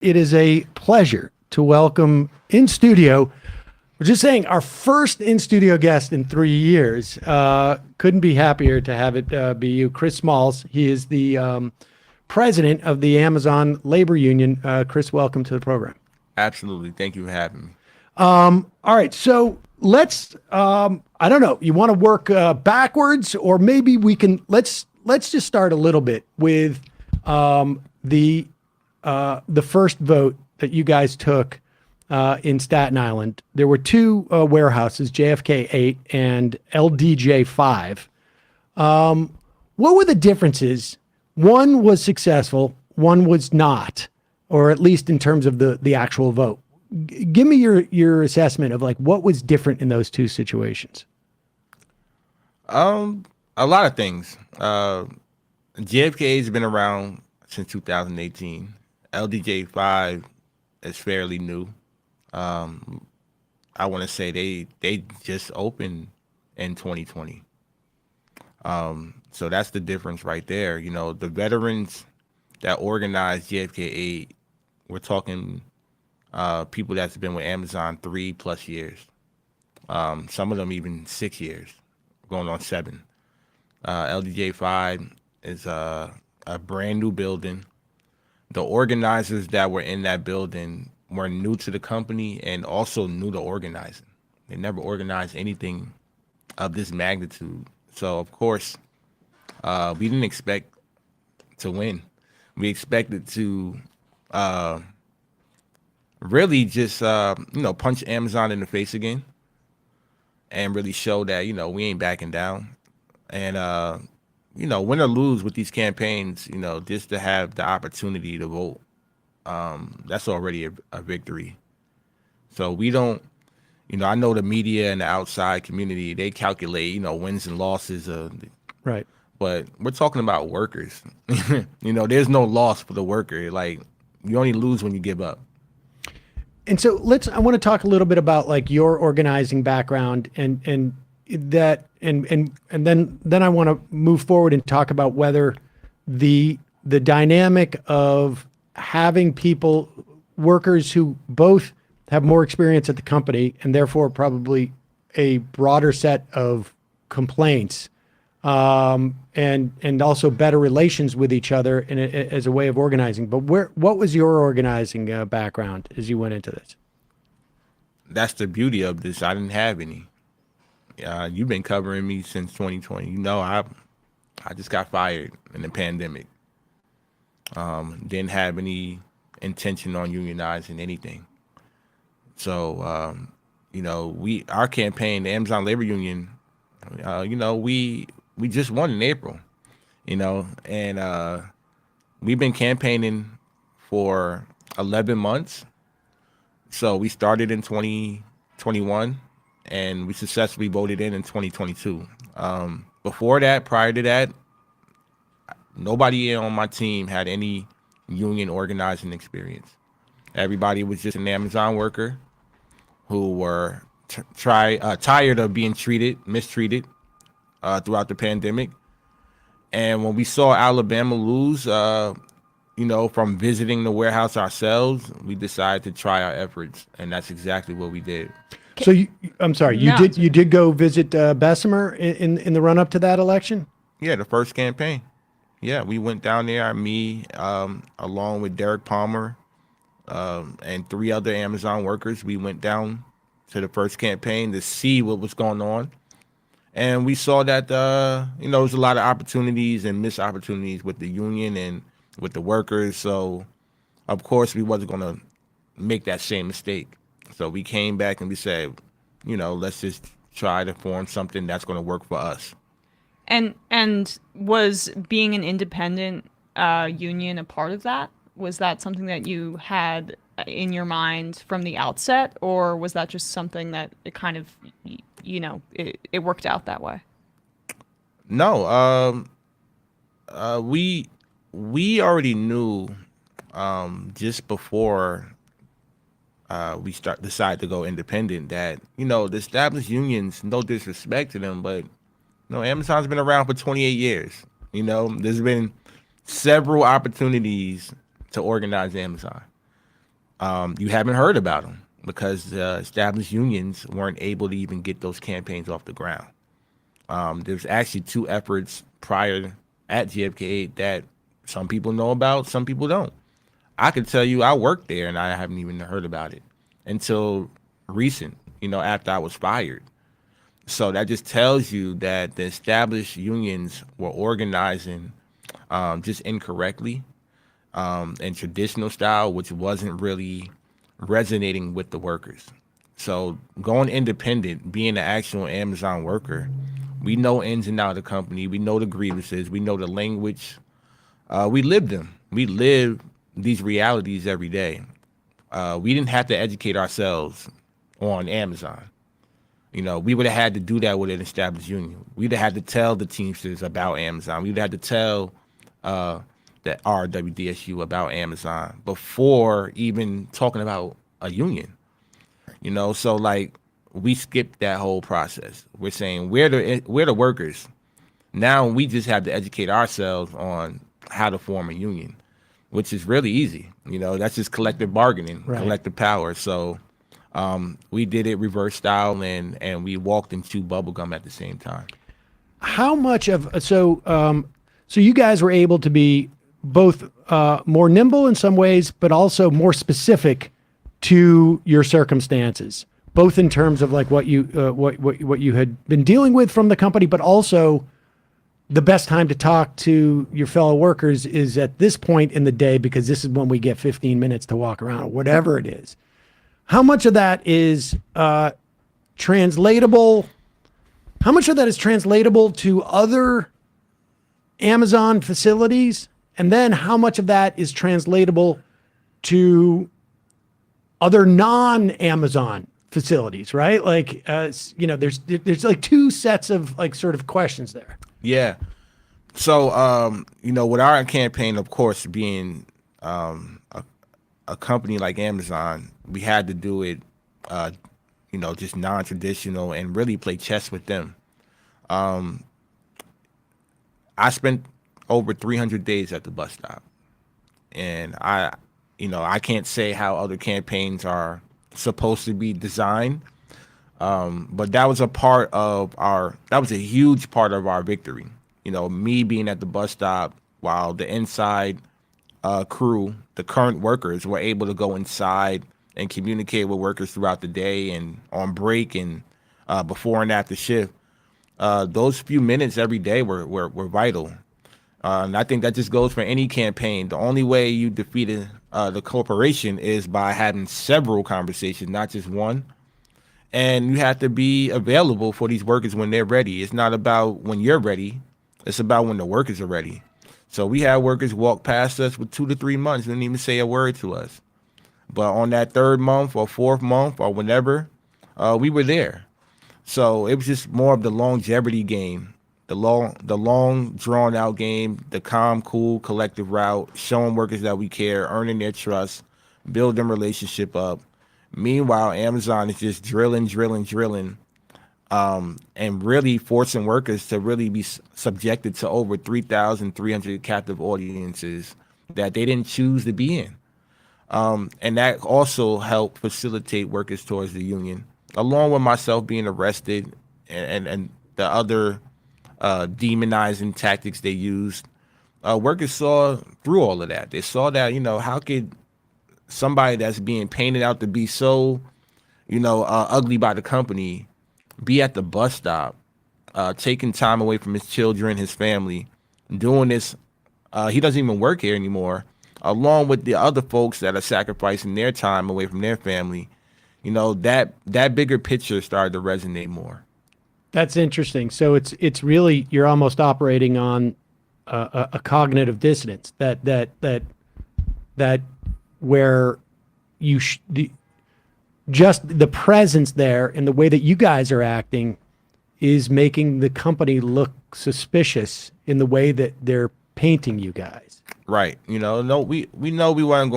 it is a pleasure to welcome in studio. We're just saying our first in studio guest in 3 years. Couldn't be happier to have it be you, Chris Smalls. He is the president of the Amazon Labor Union. Chris, welcome to the program. Absolutely. Thank you for having me. All right, so let's. I don't know. You want to work backwards, or maybe we can. Let's just start a little bit with the first vote that you guys took in Staten Island. There were two warehouses, JFK 8 and LDJ 5. What were the differences? One was successful, one was not, or at least in terms of the actual vote. Give me your assessment of like what was different in those two situations. A lot of things. JFK has been around since 2018. LDJ 5 is fairly new. I want to say they just opened in 2020. So that's the difference right there. You know, the veterans that organized JFK 8, we're talking people that's been with Amazon 3+ years. Some of them even 6 years, going on 7. LDJ 5 is a brand new building. The organizers that were in that building were new to the company and also new to organizing. They never organized anything of this magnitude. So, of course, we didn't expect to win. We expected to really just, punch Amazon in the face again and really show that, we ain't backing down. And, win or lose with these campaigns, just to have the opportunity to vote, that's already a victory. So we don't, I know the media and the outside community, they calculate, wins and losses. Right. But we're talking about workers. There's no loss for the worker. Like, you only lose when you give up. And so I want to talk a little bit about like your organizing background and that, and then I want to move forward and talk about whether the dynamic of having workers who both have more experience at the company and therefore probably a broader set of complaints, and also better relations with each other as a way of organizing. But what was your organizing background as you went into this? That's the beauty of this. I didn't have any. You've been covering me since 2020. I just got fired in the pandemic. Didn't have any intention on unionizing anything. So, our campaign, the Amazon Labor Union, we just won in April, and we've been campaigning for 11 months. So we started in 2021 and we successfully voted in 2022. Prior to that, nobody on my team had any union organizing experience. Everybody was just an Amazon worker who were tired of being mistreated throughout the pandemic. And when we saw Alabama lose, from visiting the warehouse ourselves, we decided to try our efforts, and that's exactly what we did. So I'm sorry, you did go visit Bessemer in the run up to that election? Yeah, the first campaign. Yeah, we went down there. Me, along with Derek Palmer, and 3 other Amazon workers, we went down to the first campaign to see what was going on. And we saw that, there was a lot of opportunities and missed opportunities with the union and with the workers. So, of course, we wasn't going to make that same mistake. So we came back and we said, let's just try to form something that's going to work for us. And was being an independent union a part of that? Was that something that you had in your mind from the outset, or was that just something that it kind of, it worked out that way? No, we already knew just before we decided to go independent that, the established unions, no disrespect to them, but Amazon's been around for 28 years. There's been several opportunities to organize Amazon. you haven't heard about them because established unions weren't able to even get those campaigns off the ground. There's actually two efforts prior at GFK that some people know about, some people don't. I could tell you I worked there and I haven't even heard about it until recent, after I was fired. So that just tells you that the established unions were organizing just incorrectly and traditional style, which wasn't really resonating with the workers. So going independent, being an actual Amazon worker, we know ins and out of the company. We know the grievances. We know the language. We live them. We live these realities every day. We didn't have to educate ourselves on Amazon. We would have had to do that with an established union. We'd have had to tell the Teamsters about Amazon. We'd have had to tell the RWDSU about Amazon before even talking about a union. So like we skipped that whole process. We're saying we're the workers. Now we just have to educate ourselves on how to form a union, which is really easy. That's just collective bargaining, Right. collective power. So we did it reverse style and we walked and chewed bubblegum at the same time. How much of so you guys were able to be both more nimble in some ways, but also more specific to your circumstances, both in terms of like what you had been dealing with from the company, but also the best time to talk to your fellow workers is at this point in the day because this is when we get 15 minutes to walk around or whatever it is. How much of that is translatable? How much of that is translatable to other Amazon facilities? And then how much of that is translatable to other non-Amazon facilities, right? Like, there's like two sets of like sort of questions there. Yeah. So, with our campaign, of course, being a company like Amazon, we had to do it, just non-traditional and really play chess with them. I spent over 300 days at the bus stop, and I can't say how other campaigns are supposed to be designed, but that was a huge part of our victory. Me being at the bus stop while the inside crew, the current workers, were able to go inside and communicate with workers throughout the day and on break and before and after shift. Those few minutes every day were vital. And I think that just goes for any campaign. The only way you defeat the corporation is by having several conversations, not just one. And you have to be available for these workers when they're ready. It's not about when you're ready. It's about when the workers are ready. So we had workers walk past us with 2 to 3 months, didn't even say a word to us. But on that third month or fourth month or whenever, we were there. So it was just more of the longevity game, the long drawn out game, the calm, cool, collective route, showing workers that we care, earning their trust, building relationship up. Meanwhile, Amazon is just drilling, and really forcing workers to really be subjected to over 3,300 captive audiences that they didn't choose to be in. And that also helped facilitate workers towards the union, along with myself being arrested and the other demonizing tactics they used. Workers saw through all of that. They saw that, how could somebody that's being painted out to be so, ugly by the company be at the bus stop, taking time away from his children, his family, doing this. He doesn't even work here anymore, along with the other folks that are sacrificing their time away from their family. That bigger picture started to resonate more. That's interesting. So it's really, you're almost operating on a cognitive dissonance that where just the presence there and the way that you guys are acting is making the company look suspicious in the way that they're painting you guys. Right. No, we know we wasn't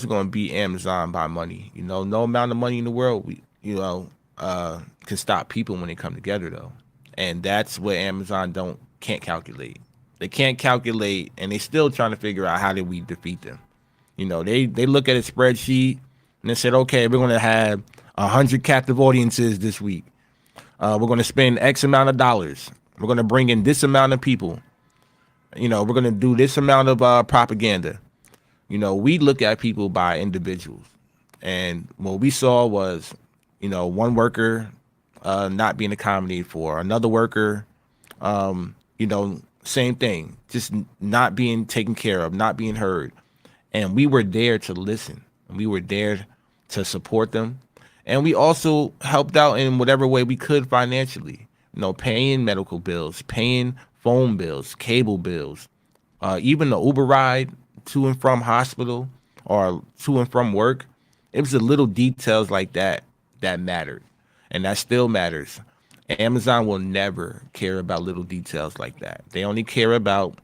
going to beat Amazon by money. No amount of money in the world can stop people when they come together though. And that's what Amazon can't calculate. They can't calculate, and they still trying to figure out how did we defeat them. They look at a spreadsheet and they said, okay, we're going to have 100 captive audiences this week. We're going to spend X amount of dollars. We're going to bring in this amount of people. We're going to do this amount of propaganda. We look at people by individuals. And what we saw was, one worker not being accommodated for, another worker, same thing, just not being taken care of, not being heard. And we were there to listen. We were there to support them. And we also helped out in whatever way we could financially, paying medical bills, paying phone bills, cable bills, even the Uber ride to and from hospital or to and from work. It was the little details like that that mattered, and that still matters. Amazon will never care about little details like that. They only care about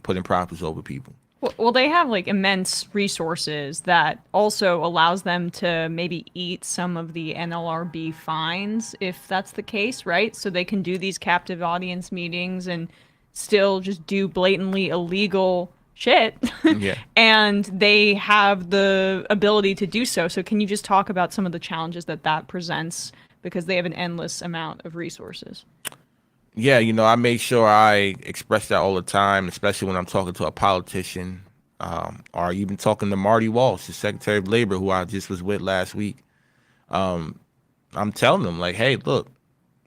putting profits over people. Well, they have like immense resources that also allows them to maybe eat some of the NLRB fines if that's the case, right? So they can do these captive audience meetings and still just do blatantly illegal shit. Yeah. And they have the ability to do so. So can you just talk about some of the challenges that presents because they have an endless amount of resources? Yeah, I make sure I express that all the time, especially when I'm talking to a politician, or even talking to Marty Walsh, the Secretary of Labor, who I just was with last week. I'm telling them, like, hey, look,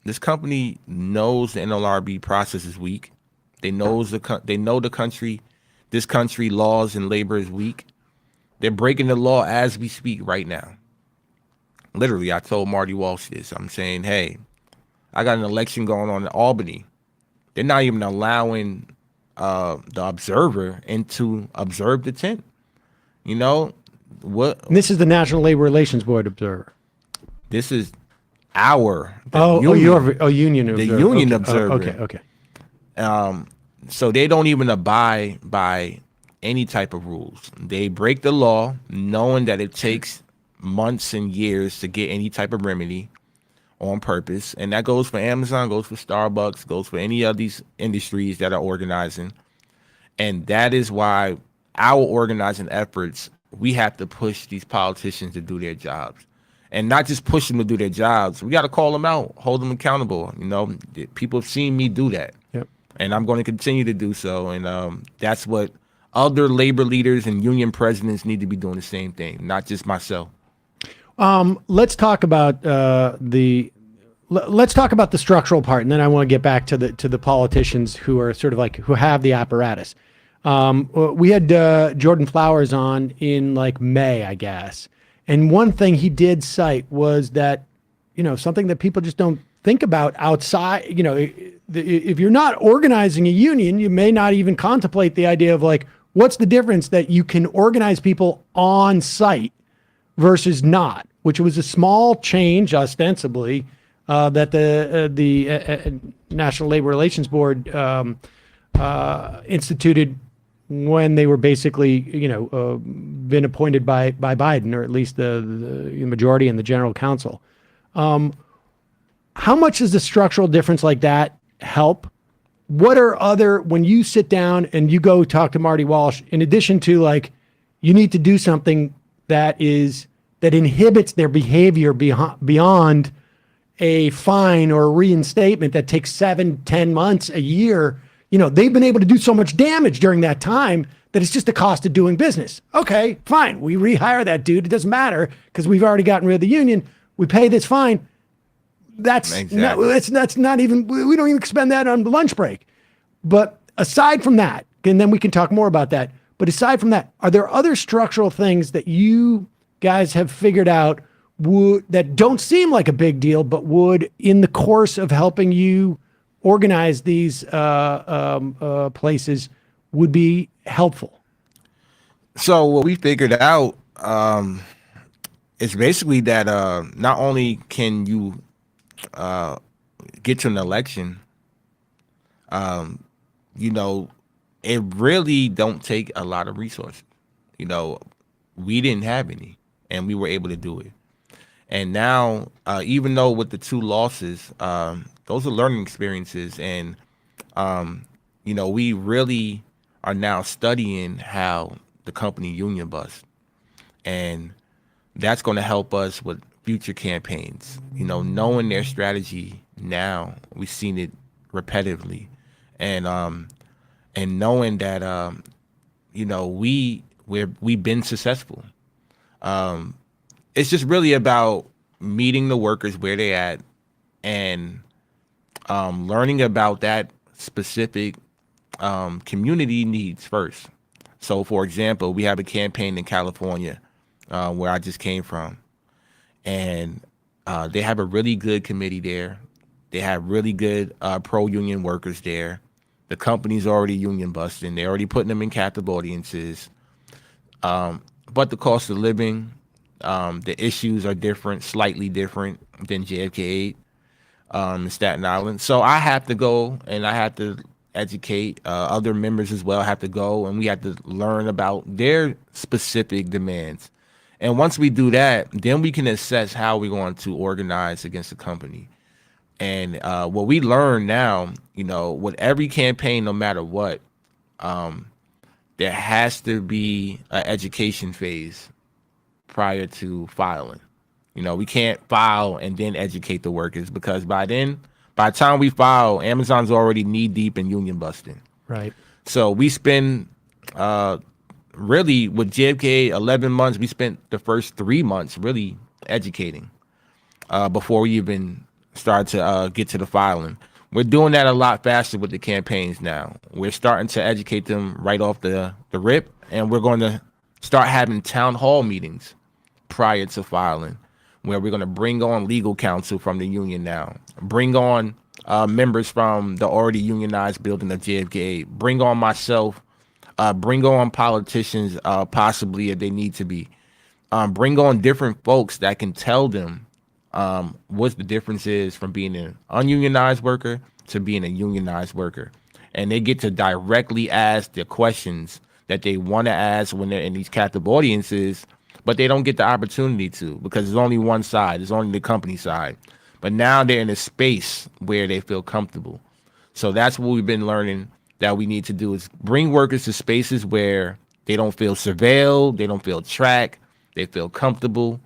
this company knows the NLRB process is weak. They know this country laws and labor is weak. They're breaking the law as we speak right now. Literally, I told Marty Walsh this. I'm saying, hey, I got an election going on in Albany. They're not even allowing the observer in to observe the tent. What? And this is the National Labor Relations Board observer. This is our union observer. The union okay. observer. Okay. So they don't even abide by any type of rules. They break the law, knowing that it takes months and years to get any type of remedy on purpose. And that goes for Amazon, goes for Starbucks, goes for any of these industries that are organizing. And that is why our organizing efforts, we have to push these politicians to do their jobs. And not just push them to do their jobs. We got to call them out, hold them accountable. People have seen me do that. Yep. And I'm going to continue to do so. And that's what other labor leaders and union presidents need to be doing, the same thing, not just myself. Let's talk about let's talk about the structural part, and then I want to get back to the politicians who are sort of like who have the apparatus. We had Jordan Flowers on in like May, I guess, and one thing he did cite was that something that people just don't think about outside. If you're not organizing a union, you may not even contemplate the idea of like what's the difference that you can organize people on site versus not, which was a small change ostensibly that the National Labor Relations Board instituted when they were basically, been appointed by Biden, or at least the majority in the General Counsel. How much does the structural difference like that help? What are when you sit down and you go talk to Marty Walsh, in addition to like, you need to do something that inhibits their behavior beyond a fine or a reinstatement that takes 7-10 months, a year. They've been able to do so much damage during that time that it's just the cost of doing business. Okay, fine. We rehire that dude. It doesn't matter because we've already gotten rid of the union. We pay this fine. That's not even, we don't even spend that on lunch break. But aside from that, and then we can talk more about that. But aside from that, are there other structural things that you guys have figured out that don't seem like a big deal, but would, in the course of helping you organize these places, would be helpful? So what we figured out is basically that not only can you get to an election, it really don't take a lot of resources. We didn't have any, and we were able to do it. And now, even though with the 2 losses, those are learning experiences. And, we really are now studying how the company union bust. And that's going to help us with future campaigns. Knowing their strategy now, we've seen it repetitively, and knowing that we've been successful. It's just really about meeting the workers where they at and learning about that specific community needs first. So, for example, we have a campaign in California where I just came from, and they have a really good committee there. They have really good pro-union workers there. The company's already union busting. They're already putting them in captive audiences. But the cost of living, the issues are different, slightly different than JFK 8 in Staten Island. So I have to go and I have to educate other members as well. Have to go and we have to learn about their specific demands. And once we do that, then we can assess how we're going to organize against the company. And what we learn now, with every campaign, no matter what, there has to be an education phase prior to filing. We can't file and then educate the workers, because by the time we file, Amazon's already knee deep in union busting. Right. So we spend really with JFK 11 months, we spent the first 3 months really educating before we even start to get to the filing. We're doing that a lot faster with the campaigns now. We're starting to educate them right off the rip, and we're going to start having town hall meetings prior to filing, where we're going to bring on legal counsel from the union now, bring on members from the already unionized building of JFK, bring on myself, bring on politicians possibly if they need to be, bring on different folks that can tell them what the difference is from being an ununionized worker to being a unionized worker. And they get to directly ask the questions that they want to ask when they're in these captive audiences, but they don't get the opportunity to, because there's only one side, there's only the company side. But now they're in a space where they feel comfortable. So that's what we've been learning that we need to do, is bring workers to spaces where they don't feel surveilled, they don't feel tracked, they feel comfortable.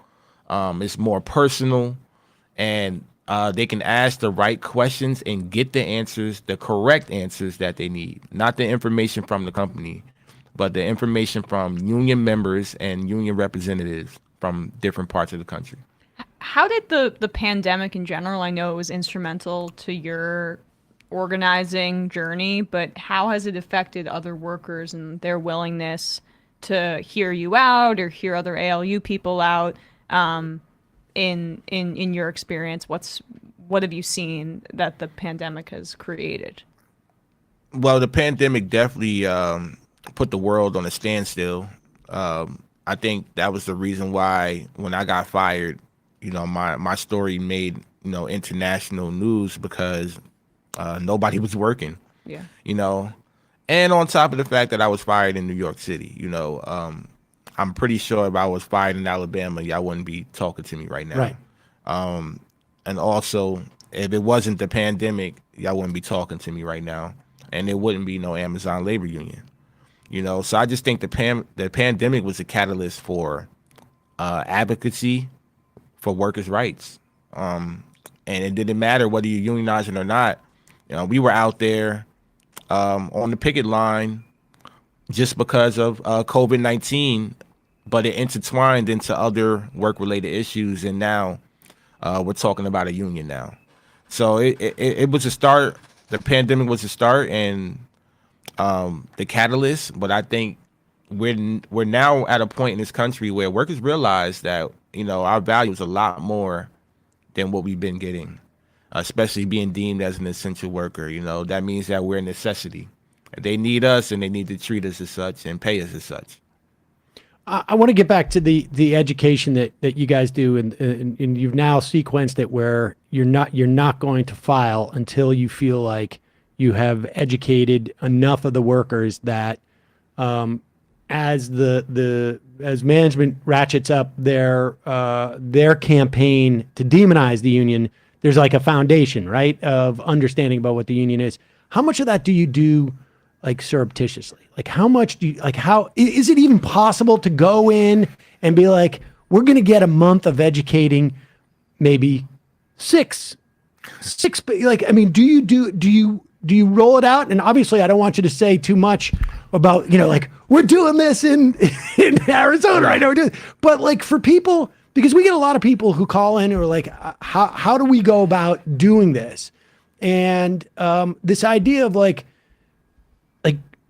It's more personal, and they can ask the right questions and get the answers, the correct answers that they need. Not the information from the company, but the information from union members and union representatives from different parts of the country. How did the pandemic in general, I know it was instrumental to your organizing journey, but how has it affected other workers and their willingness to hear you out or hear other ALU people out? In your experience, what have you seen that the pandemic has created? Well, the pandemic definitely put the world on a standstill. I think that was the reason why when I got fired, my story made international news, because nobody was working. Yeah. And on top of the fact that I was fired in New York City, I'm pretty sure if I was fired in Alabama, y'all wouldn't be talking to me right now. Right. And also, if it wasn't the pandemic, y'all wouldn't be talking to me right now, and there wouldn't be no Amazon labor union. So I just think the pandemic was a catalyst for advocacy for workers' rights. And it didn't matter whether you're unionizing or not. We were out there on the picket line just because of COVID-19, but it intertwined into other work-related issues, and now we're talking about a union now. So it was a start. The pandemic was a start and the catalyst, but I think we're now at a point in this country where workers realize that our value is a lot more than what we've been getting, especially being deemed as an essential worker. That means that we're a necessity. They need us, and they need to treat us as such and pay us as such. I want to get back to the education that you guys do, and you've now sequenced it where you're not going to file until you feel like you have educated enough of the workers that as management ratchets up their campaign to demonize the union, there's like a foundation, right, of understanding about what the union is. How much of that do you do like surreptitiously? Like how much do you, like how is it even possible to go in and be like, we're going to get a month of educating maybe six, like, I mean, do you roll it out? And obviously I don't want you to say too much about, like we're doing this in Arizona right now. But like for people, because we get a lot of people who call in who are like, how do we go about doing this? And this idea of like,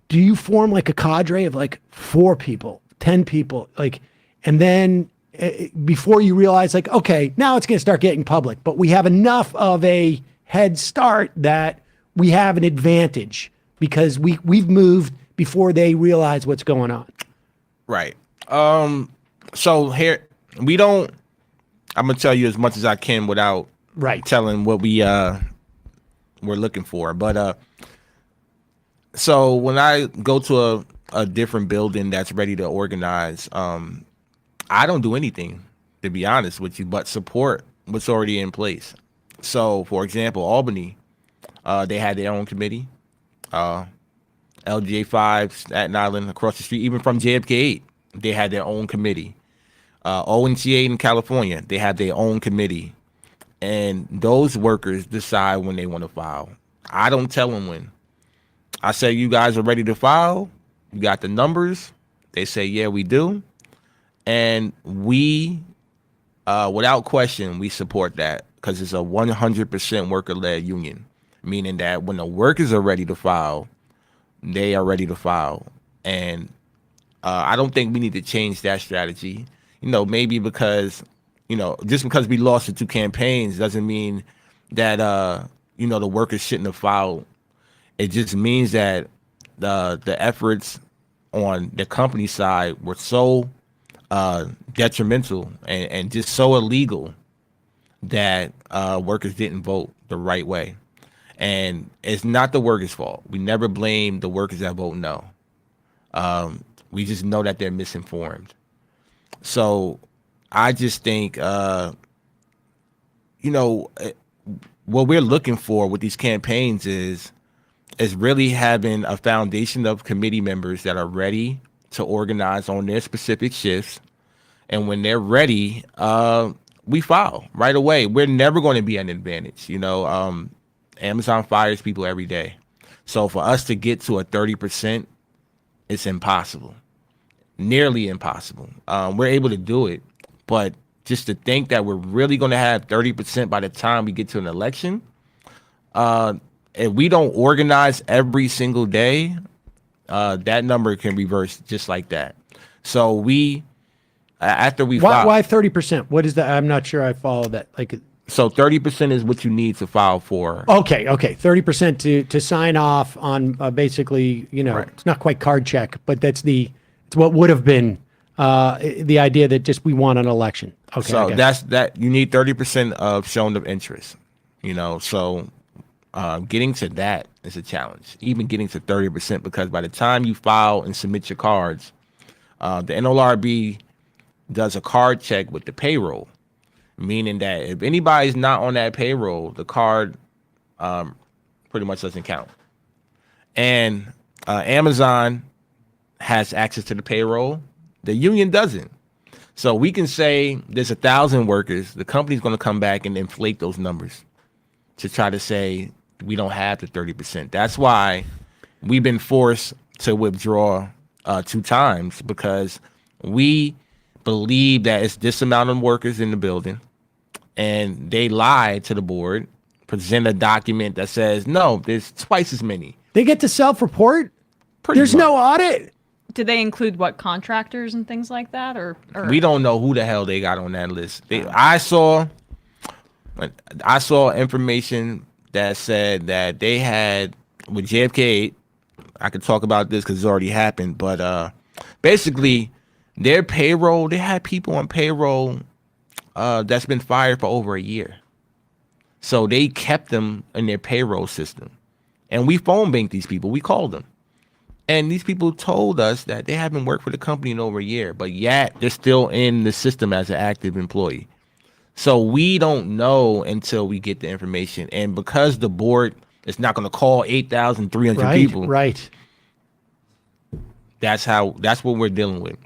do you form like a cadre of like 4 people, 10 people, like, and then before you realize like, okay, now it's going to start getting public, but we have enough of a head start that we have an advantage because we've moved before they realize what's going on. Right. So here I'm gonna tell you as much as I can without telling what we're looking for. But so when I go to a different building that's ready to organize, I don't do anything, to be honest with you, but support what's already in place. So for example, Albany, they had their own committee. LGA5, Staten Island, across the street, even from JFK8, they had their own committee. ONCA in California, they have their own committee. And those workers decide when they want to file. I don't tell them when. I say, you guys are ready to file? You got the numbers? They say, yeah, we do. And we, without question, we support that because it's a 100% worker-led union, meaning that when the workers are ready to file, they are ready to file. And I don't think we need to change that strategy. Maybe because, just because we lost the 2 campaigns doesn't mean that, the workers shouldn't have filed. It just means that the efforts on the company side were so detrimental and just so illegal that workers didn't vote the right way. And it's not the workers' fault. We never blame the workers that vote no. We just know that they're misinformed. So I just think, what we're looking for with these campaigns is really having a foundation of committee members that are ready to organize on their specific shifts. And when they're ready, we file right away. We're never going to be at an advantage. Amazon fires people every day. So for us to get to a 30%, it's impossible, nearly impossible. We're able to do it, but just to think that we're really going to have 30% by the time we get to an election, if we don't organize every single day, that number can reverse just like that. So after we file, why 30%? What is that? I'm not sure I follow that. So 30% is what you need to file for. Okay. 30% to sign off on basically, Right. It's not quite card check, but it's what would have been the idea that just we want an election. Okay. So that you need 30% of showing of interest, so getting to that is a challenge, even getting to 30%, because by the time you file and submit your cards, the NLRB does a card check with the payroll. Meaning that if anybody's not on that payroll, the card pretty much doesn't count. And Amazon has access to the payroll. The union doesn't. So we can say there's 1,000 workers. The company's going to come back and inflate those numbers to try to say we don't have the 30%. That's why we've been forced to withdraw 2 times, because we believe that it's this amount of workers in the building, and they lie to the board, present a document that says, no, there's twice as many. They get to self-report? There's no audit? Did they include contractors and things like that? Or We don't know who the hell they got on that list. I saw information that said that they had, with JFK, I could talk about this because it's already happened, but basically their payroll, they had people on payroll that's been fired for over a year. So they kept them in their payroll system. And we phone banked these people. We called them. And these people told us that they haven't worked for the company in over a year, but yet they're still in the system as an active employee. So we don't know until we get the information. And because the board is not going to call 8,300 people. Right. That's what we're dealing with.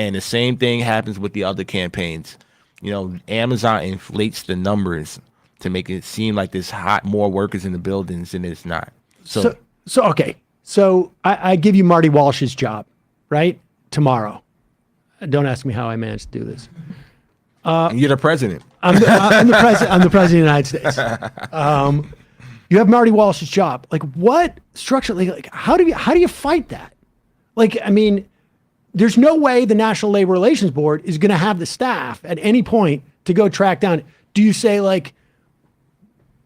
And the same thing happens with the other campaigns. You know, Amazon inflates the numbers to make it seem like there's more workers in the buildings than it's not. So Okay. So I give you Marty Walsh's job, right? Tomorrow. Don't ask me how I managed to do this. you're the president. I'm the president. I'm the president of the United States. You have Marty Walsh's job. Like, what structurally? Like, how do you fight that? Like, I mean, there's no way the National Labor Relations Board is going to have the staff at any point to go track down. Do you say, like,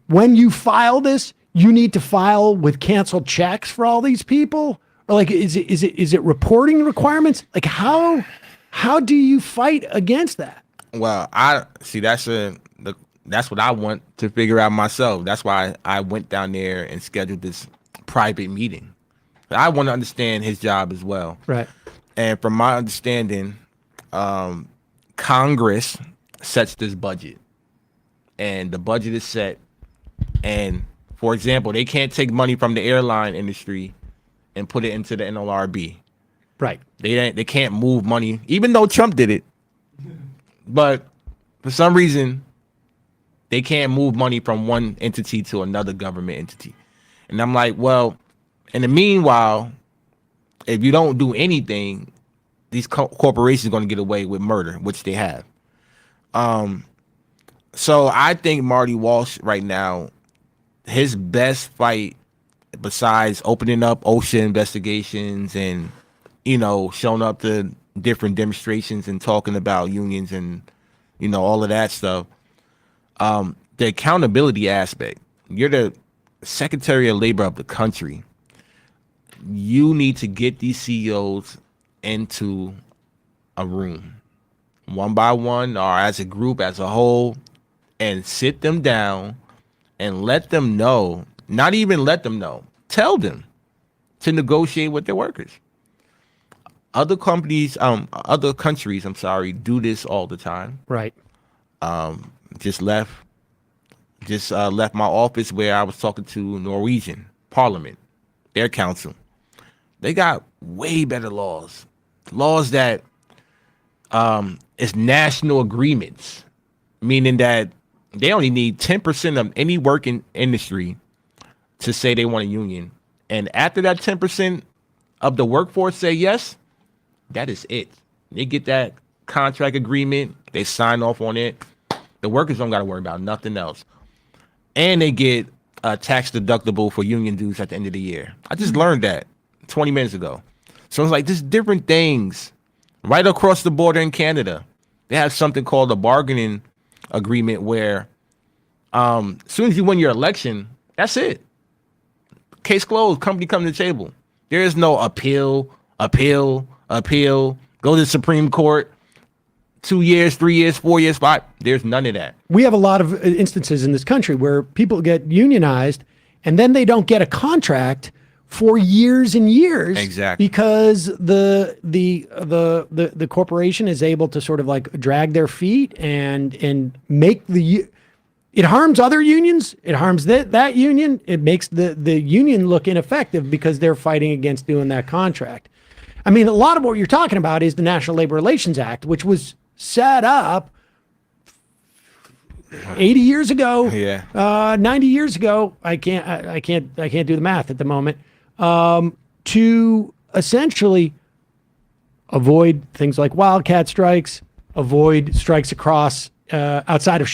when you file this, you need to file with canceled checks for all these people, or like, is it reporting requirements? Like, how do you fight against that? Well, I see that's what I want to figure out myself. That's why I went down there and scheduled this private meeting. I want to understand his job as well. Right. And from my understanding, Congress sets this budget, and the budget is set. And for example, they can't take money from the airline industry and put it into the NLRB. Right. They can't move money, even though Trump did it. But for some reason, they can't move money from one entity to another government entity. And I'm like, well, in the meanwhile, if you don't do anything, these corporations are going to get away with murder, which they have. So I think Marty Walsh right now, his best fight, besides opening up OSHA investigations and, you know, showing up to different demonstrations and talking about unions and, you know, all of that stuff, the accountability aspect. You're the Secretary of Labor of the country. You need to get these CEOs into a room, one by one or as a group, as a whole, and sit them down and let them know, not even let them know, tell them to negotiate with their workers. Other countries, do this all the time. Right. Just left my office where I was talking to Norwegian Parliament, their council. They got way better laws that is national agreements, meaning that they only need 10% of any working industry to say they want a union. And after that 10% of the workforce say yes, that is it. They get that contract agreement, they sign off on it. The workers don't got to worry about nothing else. And they get a tax deductible for union dues at the end of the year. I just learned that 20 minutes ago. So it's like just different things. Right across the border in Canada, they have something called a bargaining agreement where as soon as you win your election, that's it. Case closed, company come to the table. There is no appeal, go to the Supreme Court, 2 years, 3 years, 4 years, 5. There's none of that. We have a lot of instances in this country where people get unionized and then they don't get a contract for years and years. Exactly. Because the corporation is able to sort of like drag their feet and make it harms other unions. It harms that union. It makes the union look ineffective because they're fighting against doing that contract. I mean, a lot of what you're talking about is the National Labor Relations Act, which was set up 80 years ago, 90 years ago. I can't do the math at the moment. To essentially avoid things like wildcat strikes, avoid strikes across outside of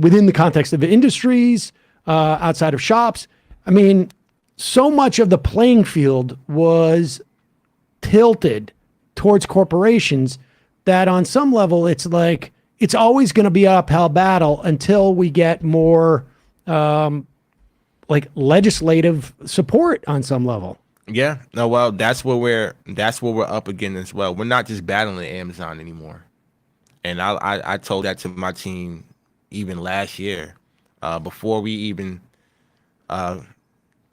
within the context of industries, outside of shops. I mean, so much of the playing field was tilted towards corporations that on some level it's like it's always going to be an uphill battle until we get more like legislative support on some level. Yeah, no, well, that's what we're up against as well. We're not just battling Amazon anymore, and I told that to my team even last year, before we even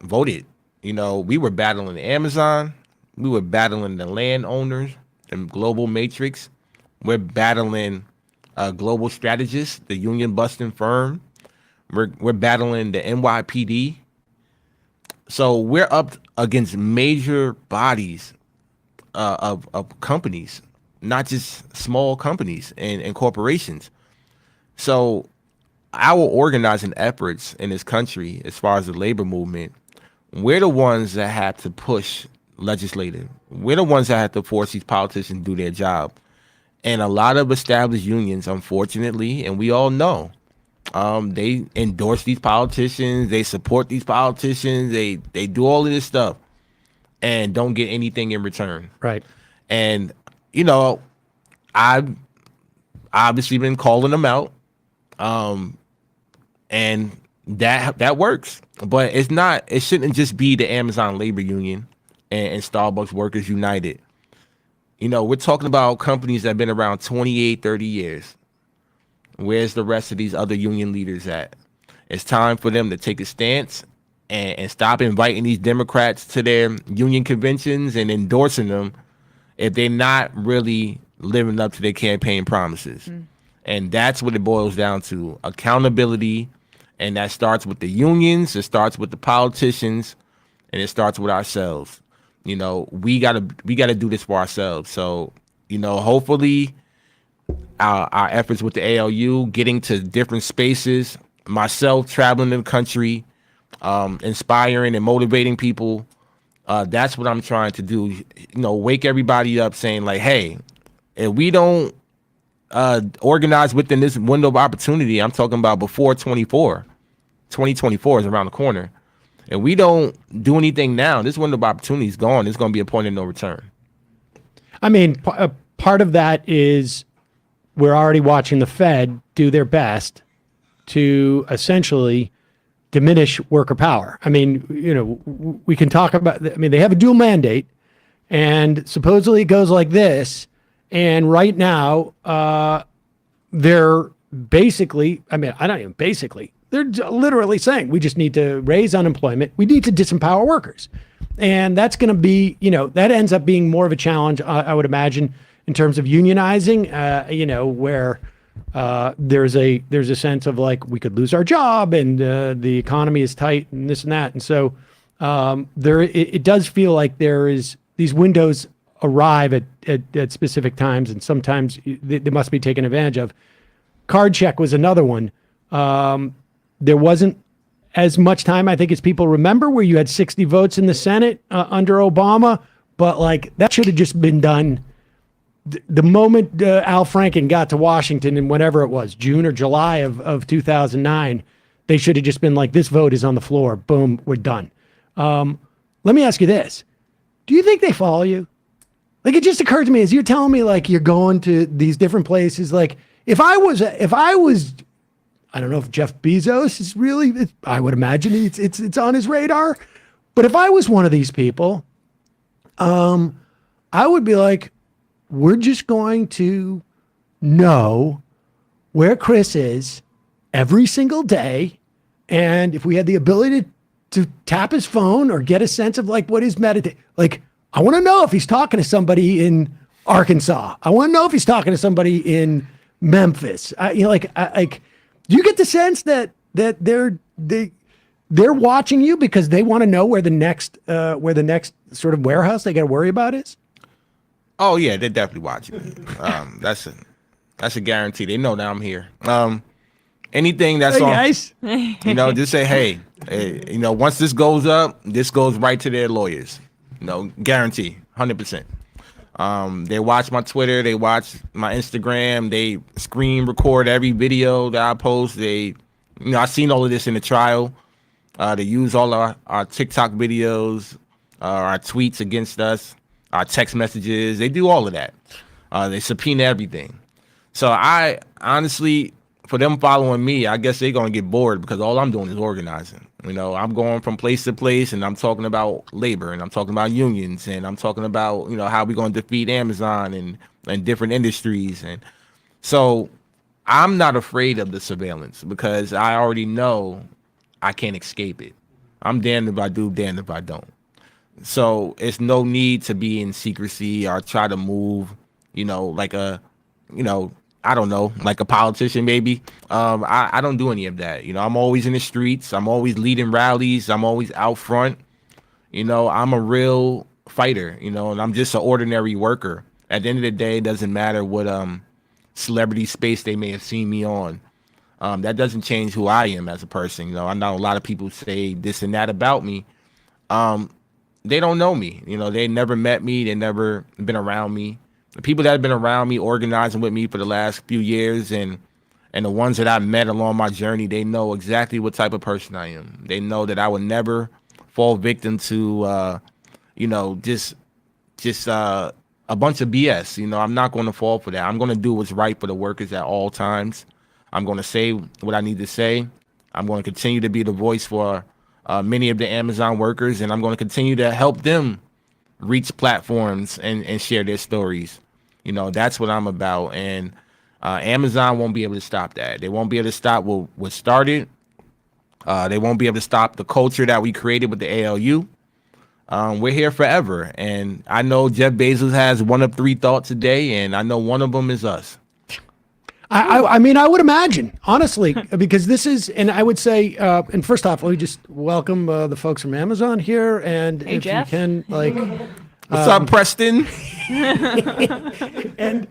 voted. You know, we were battling Amazon, we were battling the landowners, the global matrix. We're battling global strategists, the union busting firm. We're battling the NYPD. So we're up against major bodies of companies not just small companies and corporations. So our organizing efforts in this country, as far as the labor movement, we're the ones that have to push legislative. We're the ones that have to force these politicians to do their job. And a lot of established unions, unfortunately, and we all know, they endorse these politicians, they support these politicians, they do all of this stuff and don't get anything in return. Right. And, you know, I've obviously been calling them out. And that works. But it shouldn't just be the Amazon Labor Union and Starbucks Workers United. You know, we're talking about companies that have been around 28, 30 years. Where's the rest of these other union leaders at? It's time for them to take a stance and stop inviting these Democrats to their union conventions and endorsing them if they're not really living up to their campaign promises. And that's what it boils down to: accountability. And that starts with the unions, it starts with the politicians, and it starts with ourselves. You know, we gotta do this for ourselves. So, you know, hopefully our efforts with the ALU, getting to different spaces, myself traveling the country, inspiring and motivating people, that's what I'm trying to do. You know, wake everybody up, saying like, hey, if we don't organize within this window of opportunity, I'm talking about before 2024 is around the corner, and we don't do anything now, this window of opportunity is gone. It's going to be a point of no return. I mean, part of that is we're already watching the Fed do their best to essentially diminish worker power. I mean, you know, we can talk about, I mean, they have a dual mandate, and supposedly it goes like this. And right now, they're basically, I mean, I don't even basically, they're literally saying we just need to raise unemployment. We need to disempower workers. And that's going to be, you know, that ends up being more of a challenge, I would imagine, in terms of unionizing, you know, where there's a sense of like we could lose our job and the economy is tight and this and that. And so it does feel like there is these windows arrive at specific times, and sometimes they must be taken advantage of. Card check was another one. There wasn't as much time, I think, as people remember, where you had 60 votes in the Senate under Obama, but like that should have just been done the moment Al Franken got to Washington in whatever it was, June or July of 2009. They should have just been like, this vote is on the floor. Boom, we're done. Let me ask you this. Do you think they follow you? Like, it just occurred to me as you're telling me, like, you're going to these different places. Like, if I was, I don't know if Jeff Bezos is really, I would imagine it's on his radar. But if I was one of these people, I would be like, we're just going to know where Chris is every single day. And if we had the ability to tap his phone or get a sense of like what his like, I want to know if he's talking to somebody in Arkansas. I want to know if he's talking to somebody in Memphis. You know, like, do you get the sense that they're watching you because they want to know where the next sort of warehouse they got to worry about is? Oh yeah, they're definitely watching me. That's a guarantee. They know that I'm here. Anything that's on, guys. You know, just say, hey, you know, once this goes up, this goes right to their lawyers. You know, guarantee, 100%. They watch my Twitter, they watch my Instagram, they screen record every video that I post. They, you know, I seen all of this in the trial. They use all our TikTok videos, our tweets against us, our text messages. They do all of that. They subpoena everything. So I honestly, for them following me, I guess they're going to get bored because all I'm doing is organizing. You know, I'm going from place to place and I'm talking about labor and I'm talking about unions and I'm talking about, you know, how we're going to defeat Amazon and different industries. And so I'm not afraid of the surveillance because I already know I can't escape it. I'm damned if I do, damned if I don't. So it's no need to be in secrecy or try to move, you know, like a, you know, I don't know, like a politician maybe. I don't do any of that. You know, I'm always in the streets. I'm always leading rallies. I'm always out front. You know, I'm a real fighter, you know, and I'm just an ordinary worker. At the end of the day, it doesn't matter what celebrity space they may have seen me on. That doesn't change who I am as a person. You know, I know a lot of people say this and that about me. They don't know me. You know, they never met me. They never been around me. The people that have been around me, organizing with me for the last few years, and the ones that I met along my journey, they know exactly what type of person I am. They know that I would never fall victim to, just a bunch of BS. You know, I'm not going to fall for that. I'm going to do what's right for the workers at all times. I'm going to say what I need to say. I'm going to continue to be the voice for many of the Amazon workers, and I'm going to continue to help them reach platforms and share their stories. You know, that's what I'm about. And Amazon won't be able to stop that. They won't be able to stop what started. They won't be able to stop the culture that we created with the ALU. We're here forever. And I know Jeff Bezos has one of 3 thoughts a day, and I know one of them is us. I mean, I would imagine, honestly, because this is, and I would say, and first off, let me just welcome the folks from Amazon here. And Hey, if Jeff. you can, like, What's up, Preston? and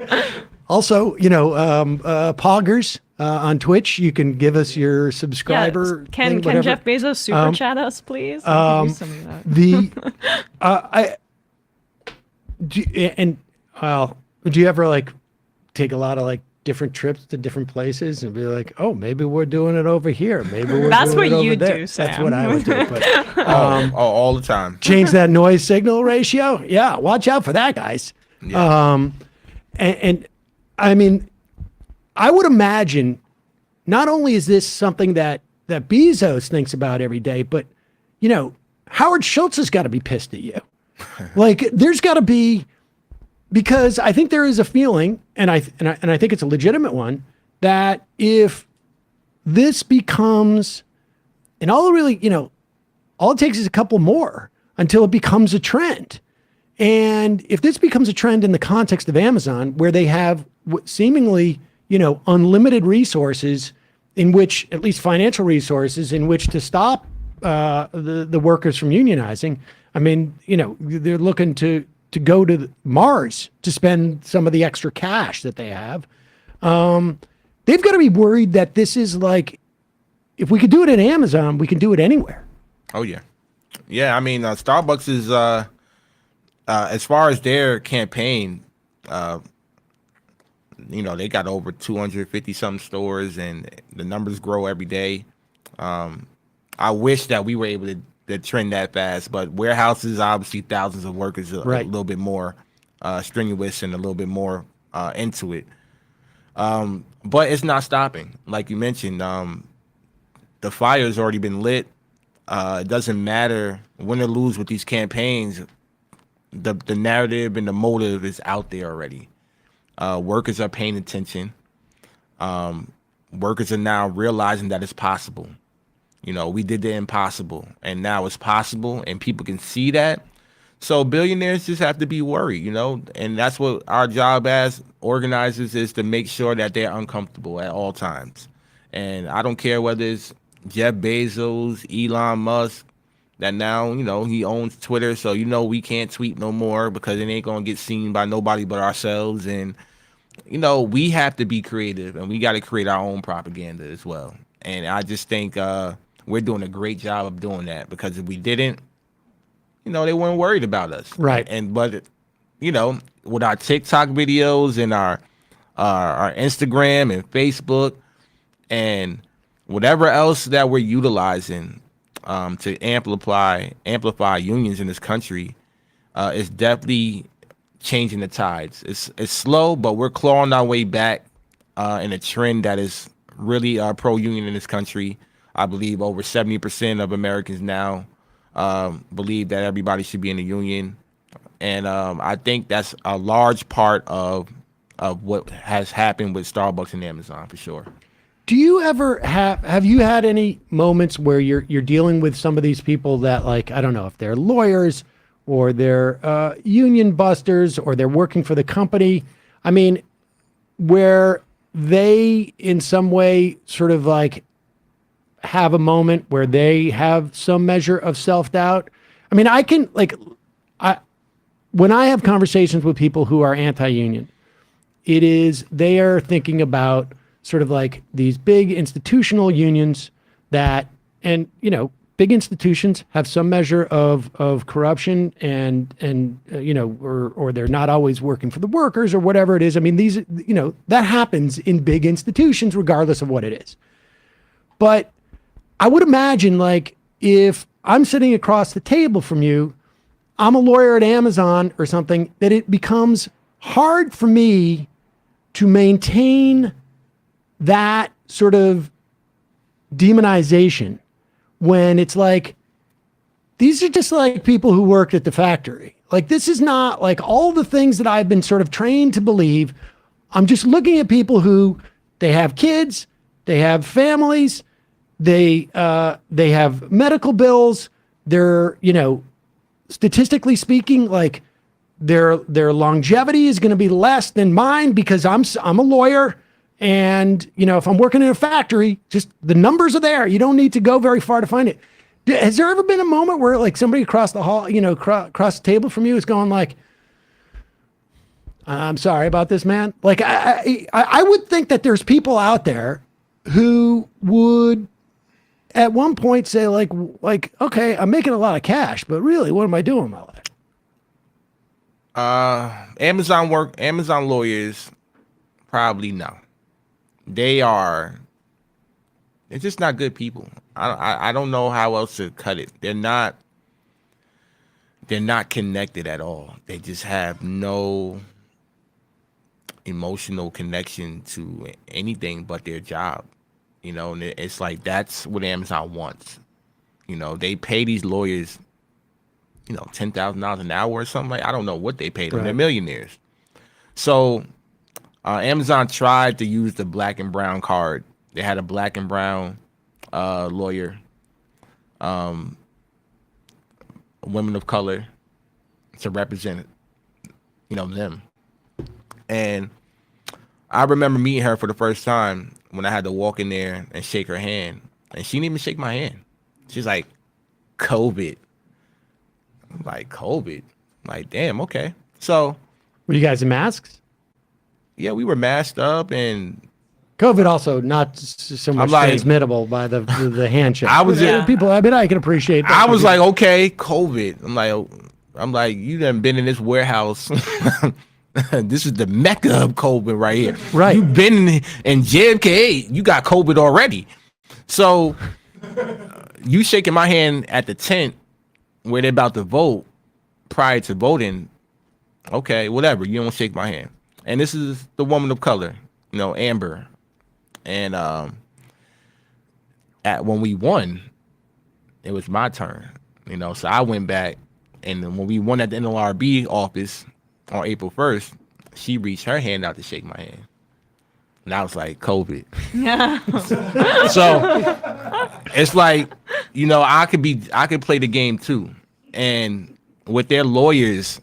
also, Poggers on Twitch, you can give us your subscriber. Yeah, can thing, whatever. Jeff Bezos super chat us, please? I could use some of that. Do you ever like take a lot of like different trips to different places and be like, oh, maybe we're doing it over here. Maybe we're That's doing what it over you there. do, Sam. That's what I would do. But All the time. change that noise signal ratio. Yeah, watch out for that, guys. Yeah. And I mean, I would imagine not only is this something that Bezos thinks about every day, but Howard Schultz has got to be pissed at you. Like, there's got to be, because I think there is a feeling, and I think it's a legitimate one, that if this becomes, and all it takes is a couple more until it becomes a trend. And if this becomes a trend in the context of Amazon, where they have seemingly, unlimited resources in which, at least financial resources, in which to stop the workers from unionizing. I mean, they're looking to go to Mars to spend some of the extra cash that they have. They've got to be worried that this is like, if we could do it at Amazon, we can do it anywhere. Oh, yeah. Yeah, I mean, Starbucks is, as far as their campaign, they got over 250-something stores, and the numbers grow every day. I wish that we were able to trend that fast, but warehouses, obviously thousands of workers, a little bit more strenuous and a little bit more into it. But it's not stopping. Like you mentioned, the fire's already been lit. It doesn't matter win or lose with these campaigns. The narrative and the motive is out there already. Workers are paying attention. Workers are now realizing that it's possible. We did the impossible, and now it's possible, and people can see that. So billionaires just have to be worried, and that's what our job as organizers is, to make sure that they're uncomfortable at all times. And I don't care whether it's Jeff Bezos, Elon Musk, that now, he owns Twitter, so we can't tweet no more because it ain't gonna get seen by nobody but ourselves. And we have to be creative, and we got to create our own propaganda as well. And I just think we're doing a great job of doing that, because if we didn't, they weren't worried about us. Right. But with our TikTok videos and our Instagram and Facebook and whatever else that we're utilizing to amplify unions in this country, is definitely changing the tides. It's slow, but we're clawing our way back in a trend that is really pro-union in this country. I believe over 70% of Americans now believe that everybody should be in a union. And I think that's a large part of what has happened with Starbucks and Amazon, for sure. Do you ever have you had any moments where you're dealing with some of these people that, like, I don't know if they're lawyers or they're union busters or they're working for the company? I mean, where they in some way sort of like have a moment where they have some measure of self-doubt. I mean, when I have conversations with people who are anti-union, they are thinking about sort of like these big institutional unions that, and big institutions have some measure of corruption and or they're not always working for the workers or whatever it is. I mean, these, that happens in big institutions regardless of what it is. But I would imagine, like, if I'm sitting across the table from you, I'm a lawyer at Amazon or something, that it becomes hard for me to maintain that sort of demonization when it's like, these are just like people who worked at the factory. Like, this is not like all the things that I've been sort of trained to believe. I'm just looking at people who, they have kids, they have families, they have medical bills. They're, statistically speaking, like their longevity is going to be less than mine because I'm a lawyer. And, if I'm working in a factory, just the numbers are there. You don't need to go very far to find it. Has there ever been a moment where, like, somebody across the hall, across the table from you is going like, I'm sorry about this, man. Like, I would think that there's people out there who would at one point say like, okay, I'm making a lot of cash, but really, what am I doing with my life? Amazon lawyers, probably no. They're just not good people. I don't know how else to cut it. They're not connected at all. They just have no emotional connection to anything but their job. And it's like, that's what Amazon wants. They pay these lawyers, $10,000 an hour or something. Like, I don't know what they pay them. Right. They're millionaires. So Amazon tried to use the black and brown card. They had a black and brown lawyer, women of color, to represent, them. And I remember meeting her for the first time when I had to walk in there and shake her hand. And she didn't even shake my hand. She's like, COVID. I'm like, COVID? I'm like, damn, okay. So. Were you guys in masks? Yeah, we were masked up, and COVID also not so much transmittable by the handshake. I was people. I mean, I can appreciate that. I was like, okay, COVID. I'm like, you done been in this warehouse. This is the mecca of COVID right here. Right. You've been in JFK. You got COVID already. So you shaking my hand at the tent where they're about to vote prior to voting. Okay, whatever. You don't shake my hand. And this is the woman of color, Amber. And when we won, it was my turn, So I went back, and then when we won at the NLRB office on April 1st, she reached her hand out to shake my hand. And I was like, COVID. Yeah. So it's like, I could play the game too. And with their lawyers,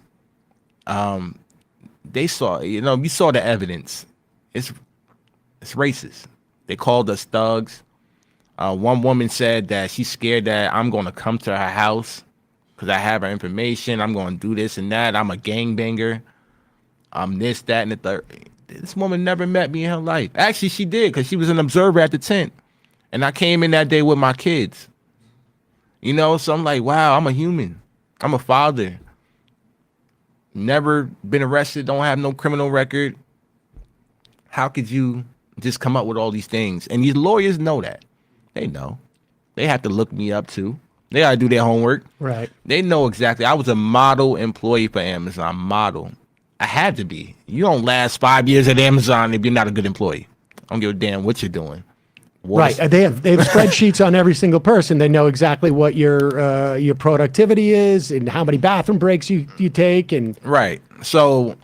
they saw, we saw the evidence. It's racist. They called us thugs. One woman said that she's scared that I'm going to come to her house because I have her information. I'm going to do this and that. I'm a gangbanger. I'm this, that, and the third. This woman never met me in her life. Actually, she did, because she was an observer at the tent. And I came in that day with my kids. So I'm like, wow, I'm a human. I'm a father. Never been arrested, don't have no criminal record. How could you just come up with all these things? And these lawyers know that. They know. They have to look me up too. They gotta do their homework. Right. They know exactly. I was a model employee for Amazon. Model. I had to be. You don't last 5 years at Amazon if you're not a good employee. I don't give a damn what you're doing. Right. They have spreadsheets on every single person. They know exactly what your productivity is and how many bathroom breaks you take. And right. So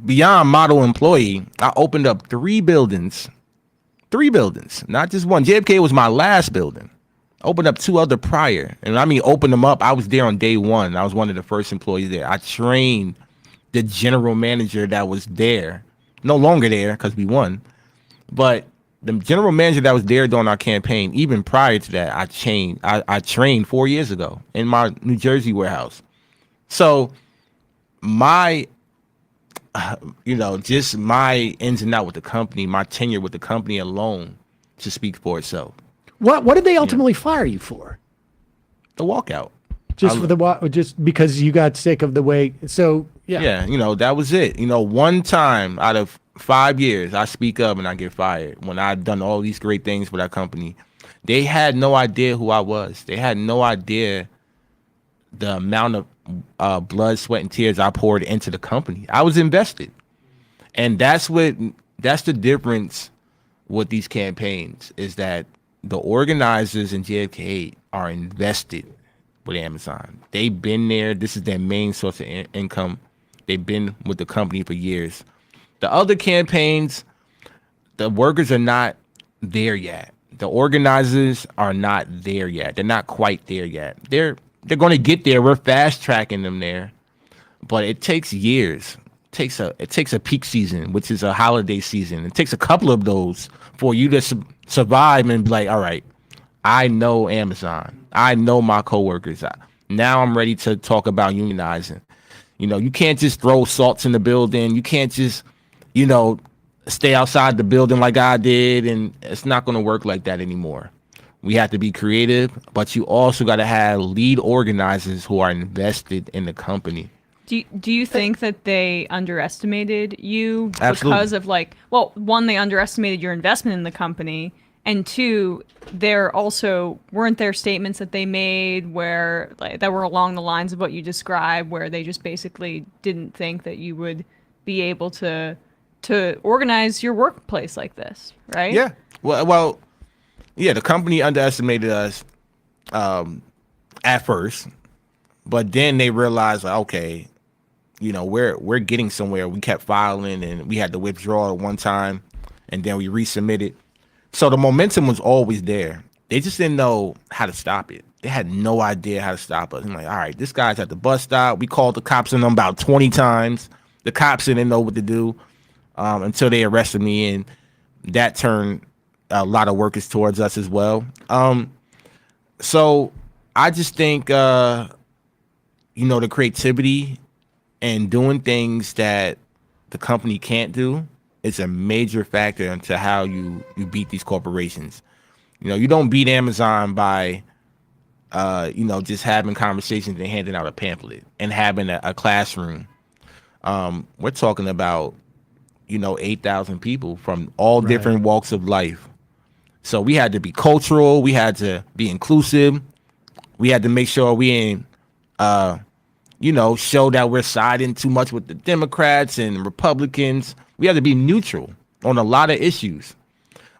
beyond model employee, I opened up 3 buildings. 3 buildings, not just one. JFK was my last building. Opened up 2 other prior. And I mean, opened them up. I was there on day 1. I was one of the first employees there. I trained the general manager that was there. No longer there because we won. But the general manager that was there during our campaign, even prior to that, I trained 4 years ago in my New Jersey warehouse. So my just my ins and out with the company, my tenure with the company alone should speak for itself. What did they ultimately fire you for? The walkout. Just because you got sick of the way. So yeah. Yeah, that was it. One time out of 5 years, I speak up and I get fired when I've done all these great things for that company. They had no idea who I was. They had no idea the amount of blood, sweat, and tears I poured into the company. I was invested. And that's the difference with these campaigns, is that the organizers in JFK are invested with Amazon. They've been there. This is their main source of income. They've been with the company for years. The other campaigns, the workers are not there yet. The organizers are not there yet. They're not quite there yet. They're going to get there. We're fast tracking them there, but it takes years. It takes a peak season, which is a holiday season. It takes a couple of those for you to survive and be like, all right, I know Amazon. I know my coworkers. Now I'm ready to talk about unionizing. You can't just throw salts in the building. You can't just, stay outside the building like I did, and it's not going to work like that anymore. We have to be creative, but you also got to have lead organizers who are invested in the company. Do you think that they underestimated you Absolutely. because of one, they underestimated your investment in the company, and two, weren't there statements that they made where that were along the lines of what you described, where they just basically didn't think that you would be able to organize your workplace like this, right? Yeah. Well, yeah, the company underestimated us at first, but then they realized, okay, we're getting somewhere. We kept filing, and we had to withdraw at one time, and then we resubmitted. So the momentum was always there. They just didn't know how to stop it. They had no idea how to stop us. I'm like, all right, this guy's at the bus stop. We called the cops on them about 20 times. The cops didn't know what to do until they arrested me, and that turned a lot of workers towards us as well. So I just think, the creativity and doing things that the company can't do is a major factor into how you beat these corporations. You don't beat Amazon by, just having conversations and handing out a pamphlet and having a classroom. We're talking about, 8,000 people from all different walks of life. So we had to be cultural. We had to be inclusive. We had to make sure we ain't, show that we're siding too much with the Democrats and Republicans. We had to be neutral on a lot of issues.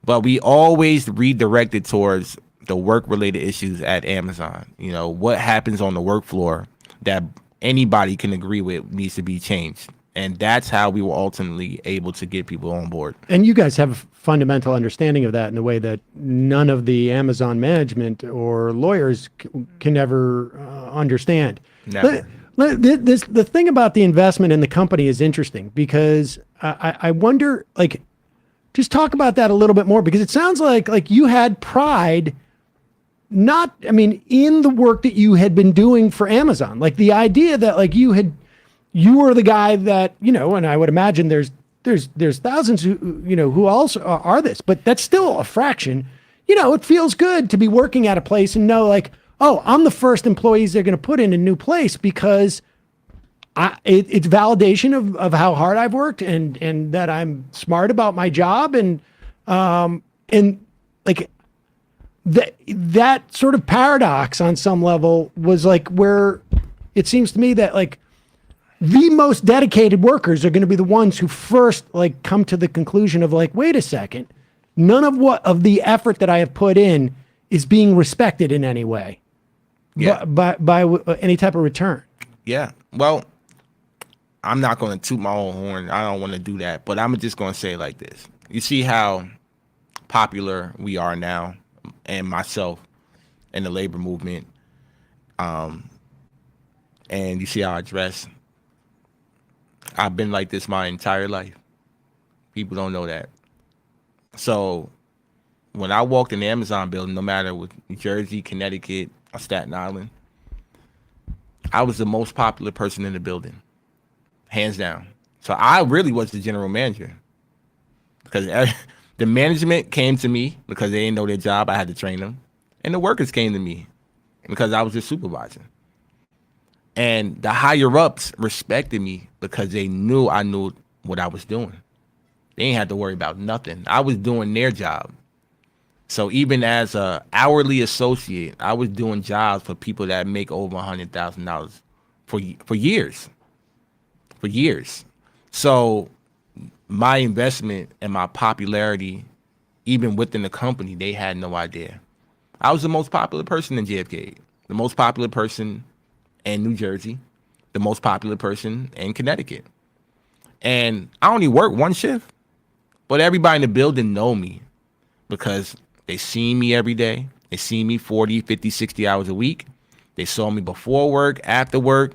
But we always redirected towards the work-related issues at Amazon. What happens on the work floor that anybody can agree with needs to be changed. And that's how we were ultimately able to get people on board. And you guys have a fundamental understanding of that in a way that none of the Amazon management or lawyers can ever understand. Never. The thing about the investment in the company is interesting because I wonder, just talk about that a little bit more, because it sounds like you had pride, in the work that you had been doing for Amazon. Like the idea that you were the guy that, and I would imagine there's thousands who also are this, but that's still a fraction. It feels good to be working at a place and know oh, I'm the first employees they're going to put in a new place because it's validation of how hard I've worked and that I'm smart about my job. And that sort of paradox on some level was where it seems to me that the most dedicated workers are going to be the ones who first come to the conclusion of wait a second, none of the effort that I have put in is being respected in any way. Yeah. By any type of return. Yeah. Well, I'm not going to toot my own horn. I don't want to do that. But I'm just going to say it like this. You see how popular we are now, and myself in the labor movement. And you see how I dress. I've been like this my entire life. People don't know that. So when I walked in the Amazon building, no matter with New Jersey, Connecticut, or Staten Island, I was the most popular person in the building. hands down. So I really was the general manager because the management came to me because they didn't know their job. I had to train them, and the workers came to me because I was their supervisor. And the higher ups respected me because they knew I knew what I was doing. They ain't had to worry about nothing. I was doing their job. So even as a hourly associate, I was doing jobs for people that make over $100,000 for years. For years. So my investment and my popularity, even within the company, they had no idea. I was the most popular person in JFK, the most popular person in New Jersey, the most popular person in Connecticut. And I only work one shift, but everybody in the building know me because they see me every day. They see me 40, 50, 60 hours a week. They saw me before work, after work.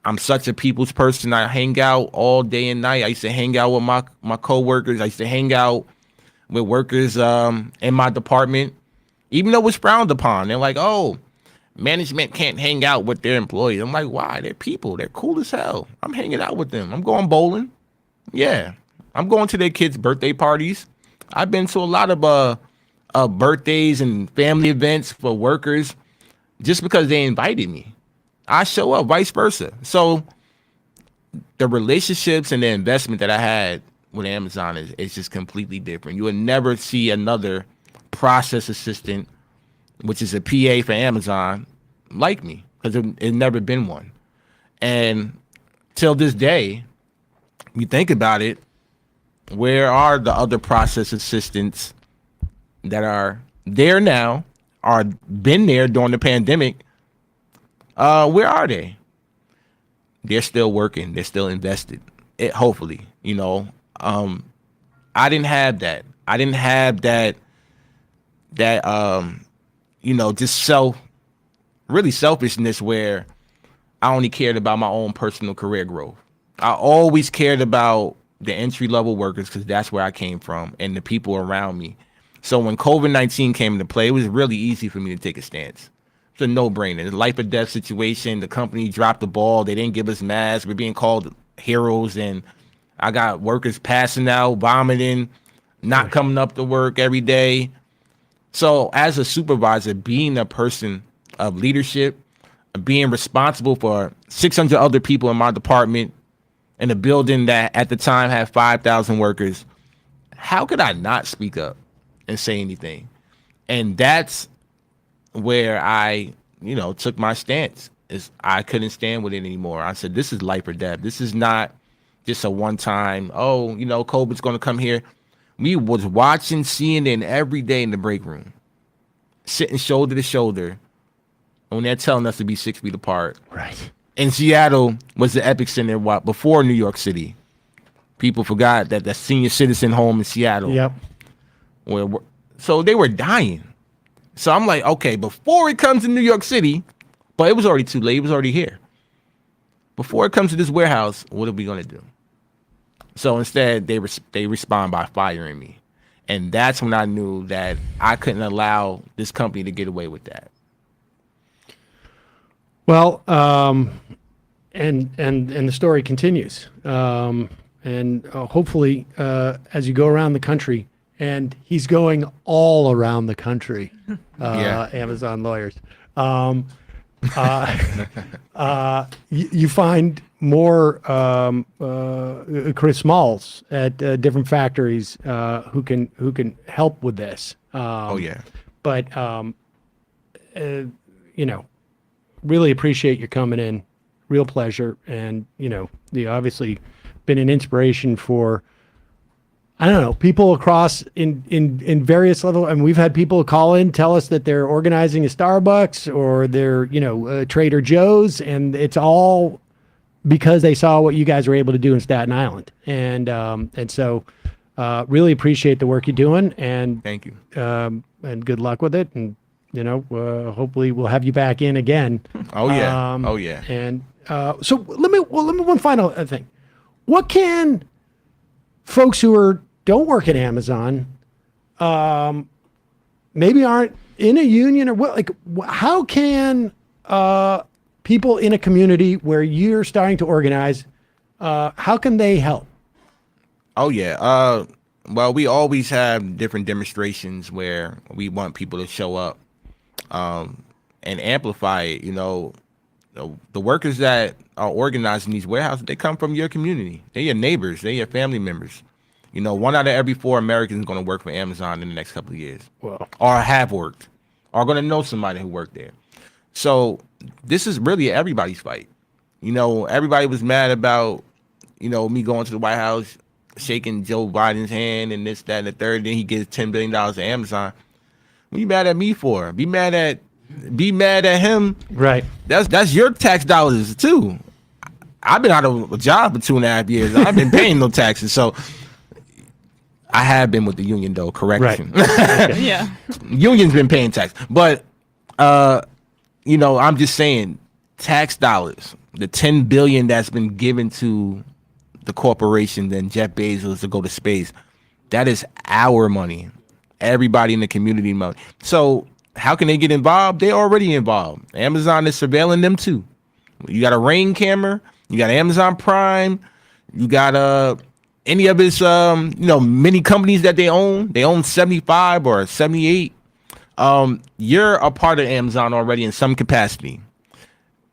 I'm such a people's person. I hang out all day and night. I used to hang out with my coworkers. I used to hang out with workers in my department, even though it's frowned upon. They're like, oh, management can't hang out with their employees. I'm like, why? They're people. They're cool as hell. I'm hanging out with them. I'm going bowling. Yeah. I'm going to their kids' birthday parties. I've been to a lot of birthdays and family events for workers just because they invited me. I show up, vice versa. So the relationships and the investment that I had with Amazon is just completely different. You would never see another process assistant, which is a PA for Amazon, like me, because it never been one. And till this day, you think about it, where are the other process assistants that are there now, or been there during the pandemic? Where are they? They're still working. They're still invested. Hopefully, I didn't have that. I didn't have that, just really selfishness where I only cared about my own personal career growth. I always cared about the entry-level workers because that's where I came from and the people around me. So when COVID-19 came into play, it was really easy for me to take a stance. It's a no-brainer. It's a life or death situation. The company dropped the ball. They didn't give us masks. We're being called heroes, and I got workers passing out, vomiting, not coming up to work every day. So as a supervisor, being a person of leadership, being responsible for 600 other people in my department in a building that at the time had 5,000 workers, how could I not speak up and say anything? And that's where I, took my stance. Is I couldn't stand with it anymore. I said, this is life or death. This is not just a one-time, COVID's going to come here. We was watching CNN every day in the break room, sitting shoulder to shoulder when they're telling us to be 6 feet apart. Right. And Seattle was the epicenter before New York City. People forgot that senior citizen home in Seattle. Yep. So they were dying. So I'm like, okay, before it comes to New York City, but it was already too late. It was already here. Before it comes to this warehouse, what are we going to do? So instead, they respond by firing me. And that's when I knew that I couldn't allow this company to get away with that. Well, and the story continues. And hopefully, as you go around the country, and he's going all around the country, Amazon lawyers, you find more Chris Smalls at different factories who can help with this. But really appreciate you coming in. Real pleasure, and you obviously been an inspiration for, I don't know, people across in various levels. I mean, we've had people call in, tell us that they're organizing a Starbucks or they're, Trader Joe's, and it's all because they saw what you guys were able to do in Staten Island. And so really appreciate the work you're doing, and thank you. And good luck with it. And, hopefully we'll have you back in again. Oh yeah. And so let me one final thing. What can folks who don't work at Amazon, maybe aren't in a union, or how can people in a community where you're starting to organize How can they help? Oh yeah. Well, we always have different demonstrations where we want people to show up and amplify it. The workers that are organizing these warehouses, they come from your community. They're your neighbors. They're your family members. 1 out of every 4 Americans is going to work for Amazon in the next couple of years, Well, or have worked, or going to know somebody who worked there. So this is really everybody's fight. Everybody was mad about, me going to the White House, shaking Joe Biden's hand and this, that, and the third. Then he gets $10 billion to Amazon. What are you mad at me for? Be mad at him. right. That's your tax dollars too. I've been out of a job for 2.5 years. I've been paying no taxes. So I have been with the union though, correction. Right. Yeah. Union's been paying tax. But I'm just saying, tax dollars, the $10 billion that's been given to the corporation, then Jeff Bezos to go to space, that is our money. Everybody in the community money. So how can they get involved? They're already involved. Amazon is surveilling them too. You got a Ring camera, you got Amazon Prime, you got any of its many companies that they own. They own 75 or 78. You're a part of Amazon already in some capacity.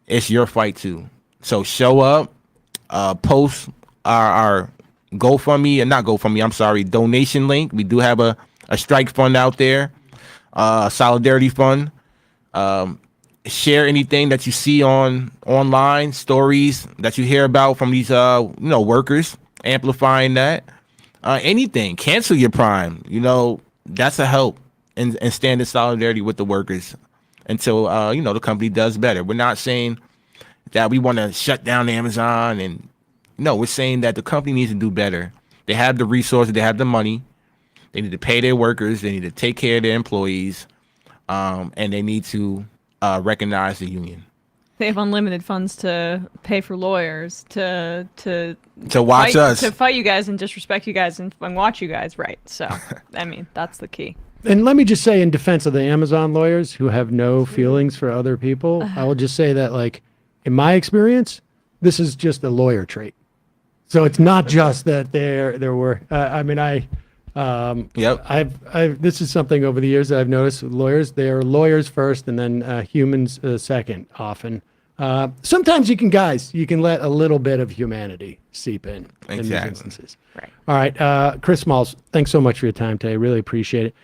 It's your fight too. So show up, post our GoFundMe, and not GoFundMe, I'm sorry, donation link. We do have a strike fund out there, a solidarity fund. Share anything that you see online, stories that you hear about from these workers, amplifying that. Anything, cancel your Prime. That's a help, and stand in solidarity with the workers until the company does better. We're not saying that we want to shut down Amazon, and no, we're saying that the company needs to do better. They have the resources, they have the money. They need to pay their workers. They need to take care of their employees, and they need to recognize the union. They have unlimited funds to pay for lawyers to watch fight, us, to fight you guys and disrespect you guys and watch you guys, right? So I mean, that's the key. And let me just say, in defense of the Amazon lawyers who have no feelings for other people, I will just say that, like, in my experience, this is just a lawyer trait. So it's not just that there were. This is something over the years that I've noticed with lawyers. They are lawyers first, and then humans second. Often, sometimes you can let a little bit of humanity seep in these Exactly. instances. Right. All right, Chris Smalls, thanks so much for your time today. Really appreciate it.